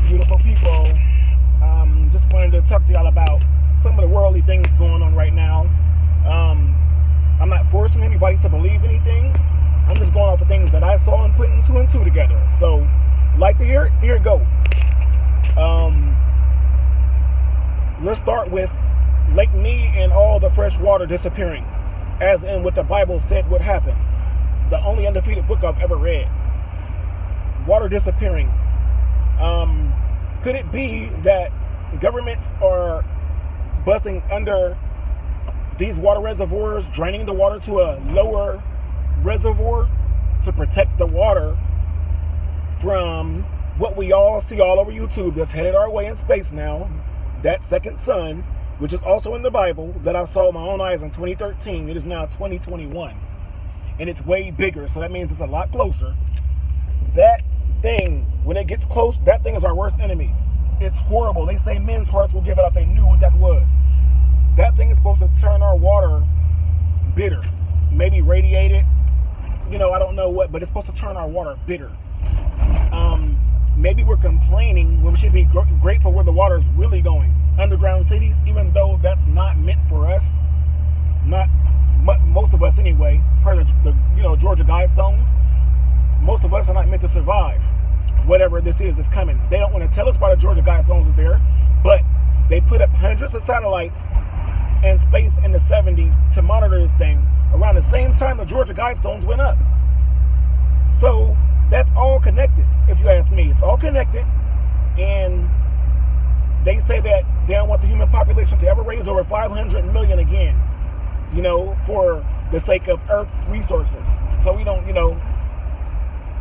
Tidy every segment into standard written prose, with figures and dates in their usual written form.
beautiful people. Just wanted to talk to y'all about some of the worldly things going on right now. I'm not forcing anybody to believe anything. I'm just going off of things that I saw and putting two and two together. So, like to hear it? Here it go. Let's start with Lake Mead and all the fresh water disappearing, as in what the Bible said would happen. The only undefeated book I've ever read. Water disappearing. Could it be that governments are busting under these water reservoirs, draining the water to a lower reservoir to protect the water from what we all see all over YouTube that's headed our way in space now, that second sun, which is also in the Bible, that I saw with my own eyes in 2013. It is now 2021, and it's way bigger, so that means it's a lot closer. That thing, when it gets close, that thing is our worst enemy. It's horrible. They say men's hearts will give it up. They knew what that was. That thing is supposed to turn our water bitter, maybe radiate it. I don't know what, but it's supposed to turn our water bitter. Maybe we're complaining when we should be grateful where the water is really going. Underground cities, even though that's not meant for us, not most of us anyway. Per the Georgia Guidestones, most of us are not meant to survive. Whatever this is coming. They don't want to tell us why the Georgia Guidestones is there, but they put up hundreds of satellites in space in the 70s to monitor this thing around the same time the Georgia Guidestones went up. So that's all connected, if you ask me. It's all connected, and they say that they don't want the human population to ever raise over 500 million again, for the sake of Earth's resources. So we don't,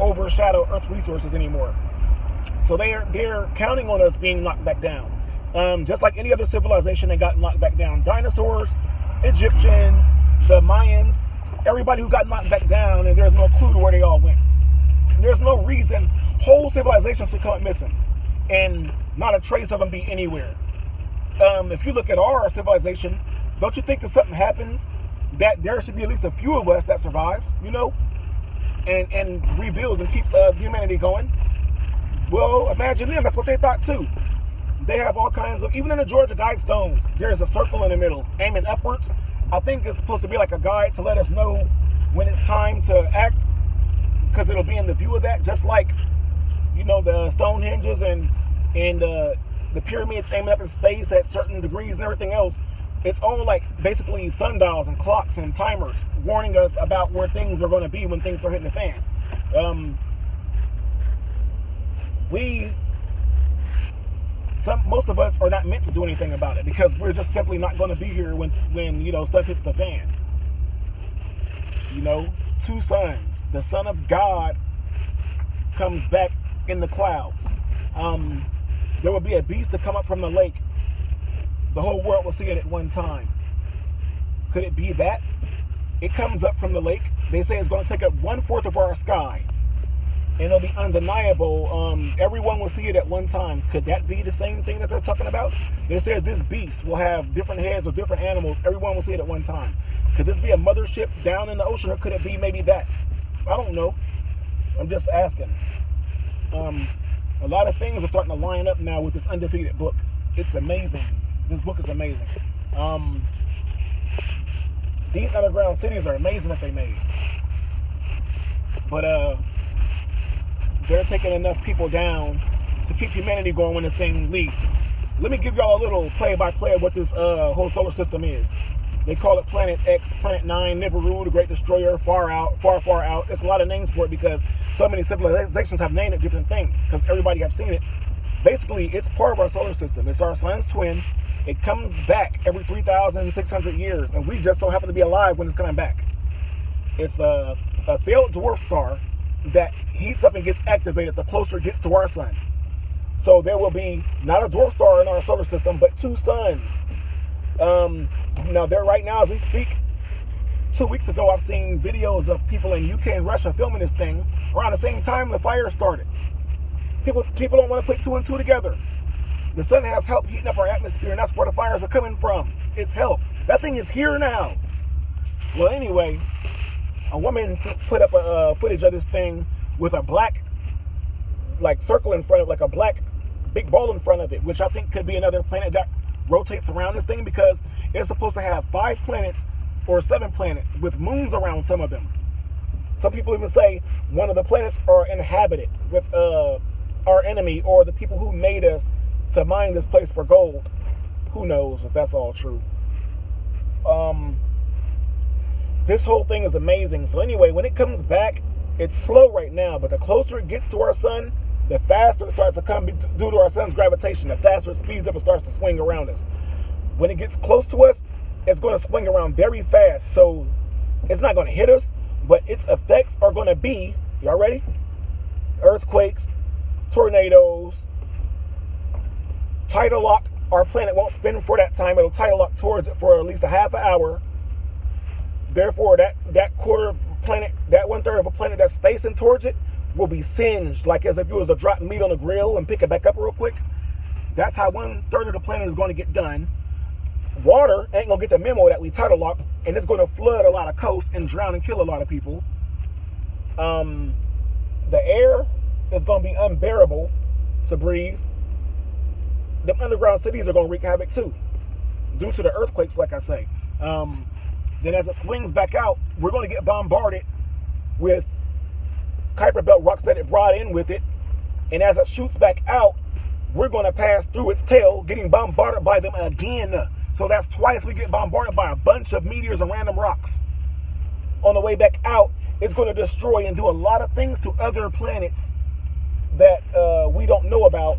overshadow Earth's resources anymore. So they're counting on us being knocked back down. Just like any other civilization that got knocked back down. Dinosaurs, Egyptians, the Mayans, everybody who got knocked back down, and there's no clue to where they all went. There's no reason whole civilizations should come up missing and not a trace of them be anywhere. If you look at our civilization, don't you think if something happens that there should be at least a few of us that survives, and rebuilds and keeps humanity going? Well, imagine them. That's what they thought too. They have all kinds of, even in the Georgia Guidestones, there's a circle in the middle aiming upwards. I think it's supposed to be like a guide to let us know when it's time to act, because it'll be in the view of that, just like the Stonehenges and the pyramids aiming up in space at certain degrees and everything else. It's all like basically sundials and clocks and timers warning us about where things are going to be when things are hitting the fan. Most of us are not meant to do anything about it, because we're just simply not going to be here when stuff hits the fan. Two sons. The Son of God comes back in the clouds. There will be a beast to come up from the lake. The whole world will see it at one time. Could it be that? It comes up from the lake. They say it's going to take up 1/4 of our sky. And it'll be undeniable. Everyone will see it at one time. Could that be the same thing that they're talking about? They say this beast will have different heads of different animals. Everyone will see it at one time. Could this be a mothership down in the ocean, or could it be maybe that? I don't know. I'm just asking. A lot of things are starting to line up now with this undefeated book. It's amazing. This book is amazing. These underground cities are amazing that they made. But they're taking enough people down to keep humanity going when this thing leaves. Let me give y'all a little play-by-play of what this whole solar system is. They call it Planet X, Planet 9, Nibiru, the Great Destroyer, far out, far, far out. There's a lot of names for it because so many civilizations have named it different things, because everybody have seen it. Basically, it's part of our solar system. It's our sun's twin. It comes back every 3,600 years, and we just so happen to be alive when it's coming back. It's a failed dwarf star that heats up and gets activated the closer it gets to our sun. So there will be not a dwarf star in our solar system, but two suns. Now, they're right now, as we speak, 2 weeks ago, I've seen videos of people in UK and Russia filming this thing around the same time the fire started. People don't want to put two and two together. The sun has help heating up our atmosphere, and that's where the fires are coming from. It's help. That thing is here now. Well, anyway, a woman put up a footage of this thing with a black, circle in front of, like a black big ball in front of it, which I think could be another planet that rotates around this thing, because it's supposed to have 5 planets or 7 planets with moons around some of them. Some people even say one of the planets are inhabited with our enemy or the people who made us to mine this place for gold. Who knows if that's all true. This whole thing is amazing. So anyway, when it comes back, it's slow right now, but the closer it gets to our sun, the faster it starts to come due to our sun's gravitation. The faster it speeds up and starts to swing around us. When it gets close to us, it's going to swing around very fast. So it's not going to hit us, but its effects are going to be, y'all ready? Earthquakes, tornadoes, tidal lock. Our planet won't spin for that time. It'll tidal lock towards it for at least a half an hour. Therefore, that quarter of a planet, that 1/3 of a planet that's facing towards it will be singed, like as if it was a drop meat on the grill and pick it back up real quick. That's how 1/3 of the planet is going to get done. Water ain't going to get the memo that we tidal locked, and it's going to flood a lot of coasts and drown and kill a lot of people. The air is going to be unbearable to breathe. The underground cities are going to wreak havoc too, due to the earthquakes, like I say. Then as it swings back out, we're going to get bombarded with Kuiper Belt rocks that it brought in with it. And as it shoots back out, we're going to pass through its tail, getting bombarded by them again. So that's twice we get bombarded by a bunch of meteors and random rocks. On the way back out, it's going to destroy and do a lot of things to other planets that we don't know about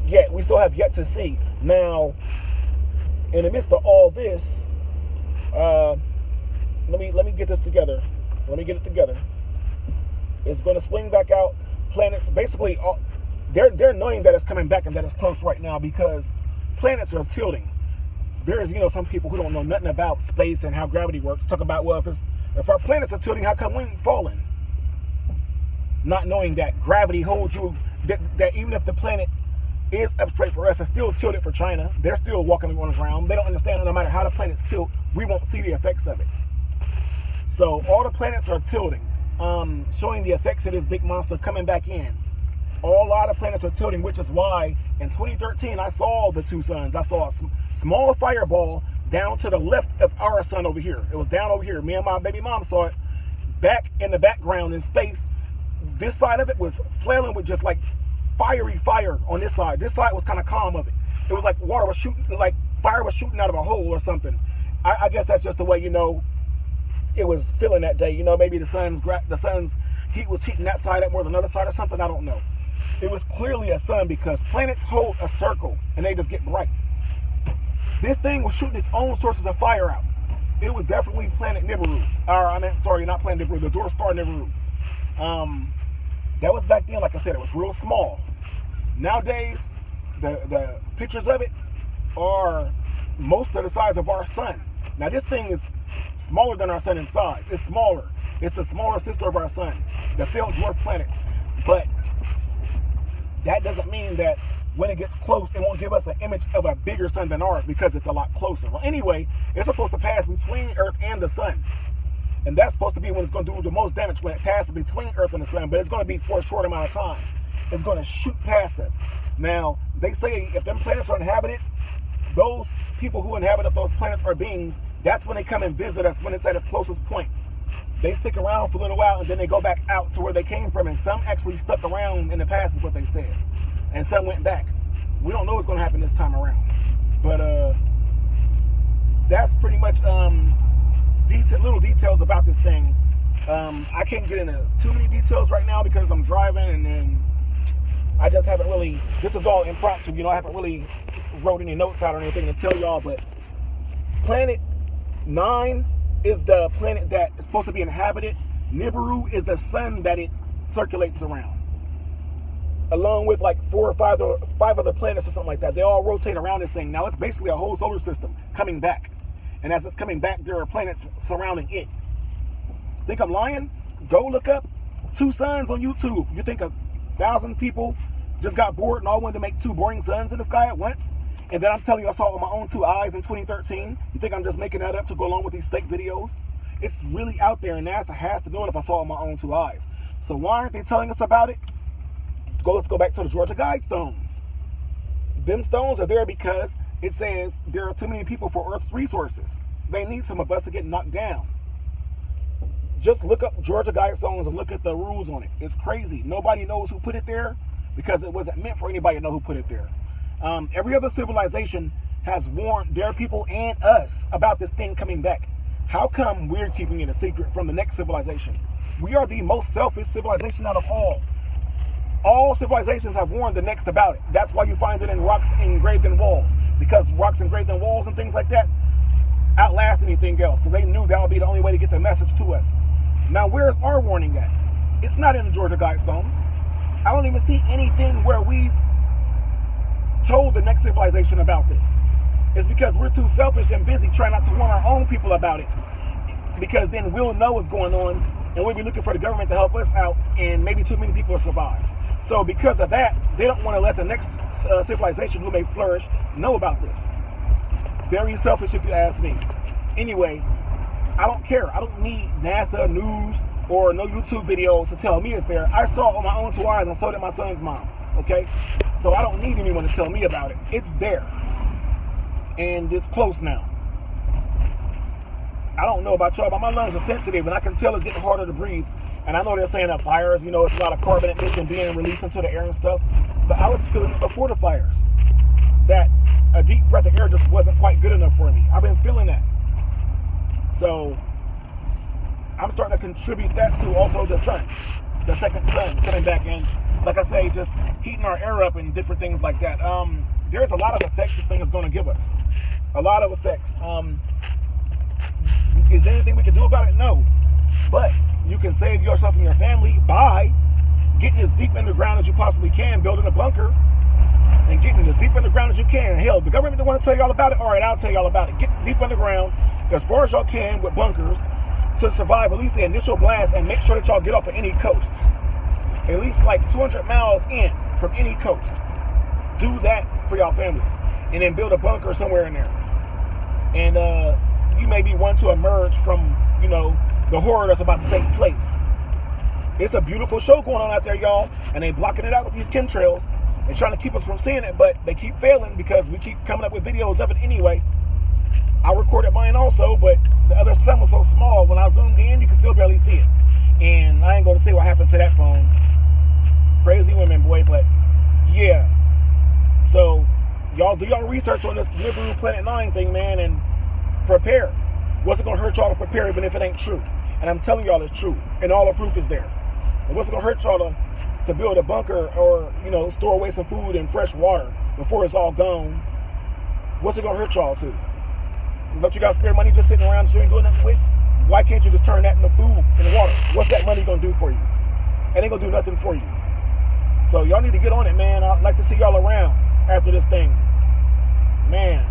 yet. We still have yet to see. Now, in the midst of all this, let me get this together. Let me get it together. It's going to swing back out. Planets, basically, they're knowing that it's coming back and that it's close right now, because planets are tilting. There's, some people who don't know nothing about space and how gravity works talk about, well, if our planets are tilting, how come we ain't falling? Not knowing that gravity holds you, that even if the planet is up straight for us, it's still tilted for China. They're still walking on the ground. They don't understand that no matter how the planets tilt, we won't see the effects of it. So all the planets are tilting, showing the effects of this big monster coming back in. A lot of planets are tilting, which is why in 2013 I saw the 2 suns. I saw a small fireball down to the left of our sun over here. It was down over here. Me and my baby mom saw it back in the background in space. This side of it was flailing with just like fiery fire on this side. This side was kind of calm of it. It was like water was shooting, like fire was shooting out of a hole or something. I guess that's just the way, it was feeling that day. Maybe the sun's heat was heating that side up more than the other side or something. I don't know. It was clearly a sun, because planets hold a circle and they just get bright. This thing was shooting its own sources of fire out. It was definitely planet Nibiru. Not planet Nibiru, the dwarf star Nibiru. That was back then, like I said, it was real small. Nowadays, the pictures of it are most of the size of our sun. Now, this thing is smaller than our sun in size. It's smaller. It's the smaller sister of our sun, the failed dwarf planet. But that doesn't mean that when it gets close, it won't give us an image of a bigger sun than ours, because it's a lot closer. Well, anyway, it's supposed to pass between Earth and the sun. And that's supposed to be when it's going to do the most damage, when it passes between Earth and the sun. But it's going to be for a short amount of time. It's going to shoot past us. Now, they say if them planets are inhabited, those people who inhabit those planets are beings. That's when they come and visit us, when it's at its closest point. They stick around for a little while, and then they go back out to where they came from. And some actually stuck around in the past, is what they said. And some went back. We don't know what's going to happen this time around. But that's pretty much little details about this thing. I can't get into too many details right now because I'm driving, and then I just haven't really, this is all impromptu, I haven't really wrote any notes out or anything to tell y'all. But Planet 9 is the planet that is supposed to be inhabited. Nibiru is the sun that it circulates around, along with like 4 or 5 other planets or something like that. They all rotate around this thing. Now it's basically a whole solar system coming back. And as it's coming back, there are planets surrounding it. Think I'm lying? Go look up 2 suns on YouTube. You think 1,000 people just got bored and all wanted to make 2 boring suns in the sky at once? And then I'm telling you, I saw it with my own 2 eyes in 2013. You think I'm just making that up to go along with these fake videos? It's really out there, and NASA has to know it if I saw it with my own 2 eyes. So why aren't they telling us about it? Let's go back to the Georgia Guidestones. Them stones are there because it says there are too many people for Earth's resources. They need some of us to get knocked down. Just look up Georgia Guidestones and look at the rules on it. It's crazy. Nobody knows who put it there because it wasn't meant for anybody to know who put it there. Every other civilization has warned their people and us about this thing coming back. How come we're keeping it a secret from the next civilization? We are the most selfish civilization out of all. All civilizations have warned the next about it. That's why you find it in rocks engraved in walls. Because rocks engraved in walls and things like that outlast anything else. So they knew that would be the only way to get the message to us. Now, where's our warning at? It's not in the Georgia Guidestones. I don't even see anything where we've told the next civilization about this. It's because we're too selfish and busy trying not to warn our own people about it. Because then we'll know what's going on and we'll be looking for the government to help us out, and maybe too many people will survive. So because of that, they don't want to let the next civilization who may flourish know about this. Very selfish if you ask me. Anyway, I don't care. I don't need NASA news or no YouTube video to tell me it's there. I saw it on my own 2 eyes, and so did my son's mom. Okay? So I don't need anyone to tell me about it. It's there. And it's close now. I don't know about y'all, but my lungs are sensitive, and I can tell it's getting harder to breathe. And I know they're saying that fires, it's a lot of carbon emission being released into the air and stuff. But I was feeling it before the fires. That a deep breath of air just wasn't quite good enough for me. I've been feeling that. So I'm starting to contribute that to also the sun. The second sun coming back in. Like I say, just heating our air up and different things like that. There's a lot of effects this thing is going to give us. A lot of effects. Is there anything we can do about it? No. But you can save yourself and your family by getting as deep underground as you possibly can, building a bunker, and getting as deep underground as you can. Hell, the government don't want to tell y'all about it? All right, I'll tell y'all about it. Get deep underground as far as y'all can with bunkers to survive at least the initial blast, and make sure that y'all get off of any coasts. At least like 200 miles in from any coast. Do that for y'all families. And then build a bunker somewhere in there. And you may be one to emerge from, the horror that's about to take place. It's a beautiful show going on out there, y'all. And they blocking it out with these chemtrails. They're trying to keep us from seeing it, but they keep failing because we keep coming up with videos of it anyway. I recorded mine also, but the other sun was so small, when I zoomed in, you can still barely see it. And I ain't going to say what happened to that phone. Crazy women, boy, but yeah. So, y'all do y'all research on this Nibiru and Planet 9 thing, man, and prepare. What's it going to hurt y'all to prepare even if it ain't true? And I'm telling y'all it's true, and all the proof is there. And what's it going to hurt y'all to build a bunker or, store away some food and fresh water before it's all gone? What's it going to hurt y'all to? Don't you got spare money just sitting around that you ain't doing nothing with? Why can't you just turn that into food and water? What's that money going to do for you? It ain't going to do nothing for you. So y'all need to get on it, man. I'd like to see y'all around after this thing. Man,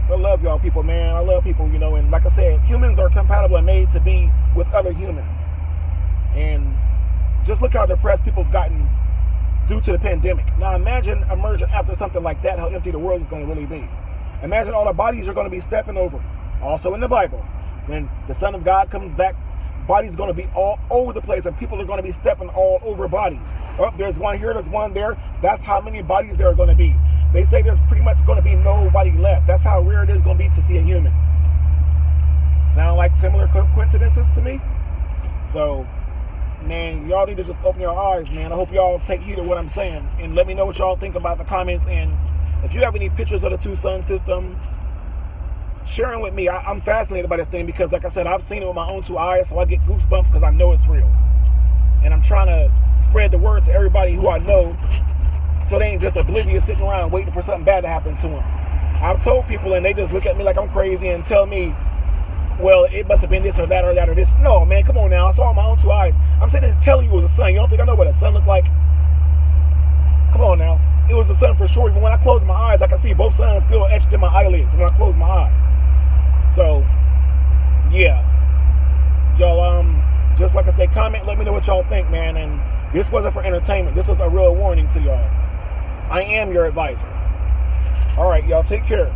I love y'all people, man. I love people, and like I said, humans are compatible and made to be with other humans. And just look how depressed people have gotten due to the pandemic. Now imagine emerging after something like that, how empty the world is going to really be. Imagine all the bodies you're going to be stepping over. Also in the Bible, when the Son of God comes back, bodies are going to be all over the place, and people are going to be stepping all over bodies. Oh, there's one here, there's one there. That's how many bodies there are going to be. They say there's pretty much going to be nobody left. That's how rare it is going to be to see a human. Sound like similar coincidences to me? So, man, y'all need to just open your eyes, man. I hope y'all take heed of what I'm saying, and let me know what y'all think about the comments. And if you have any pictures of the two-sun system, share them with me. I'm fascinated by this thing because, like I said, I've seen it with my own 2 eyes, so I get goosebumps because I know it's real. And I'm trying to spread the word to everybody who I know, so they ain't just oblivious sitting around waiting for something bad to happen to them. I've told people, and they just look at me like I'm crazy and tell me, well, it must have been this or that or that or this. No, man, come on now. I saw it with my own 2 eyes. I'm sitting there telling you it was a sun. You don't think I know what a sun looked like? Come on now. It was a sun for sure. Even when I close my eyes, I can see both suns still etched in my eyelids when I close my eyes. So, yeah. Y'all, just like I said, comment, let me know what y'all think, man. And this wasn't for entertainment. This was a real warning to y'all. I am your advisor. All right, y'all, take care.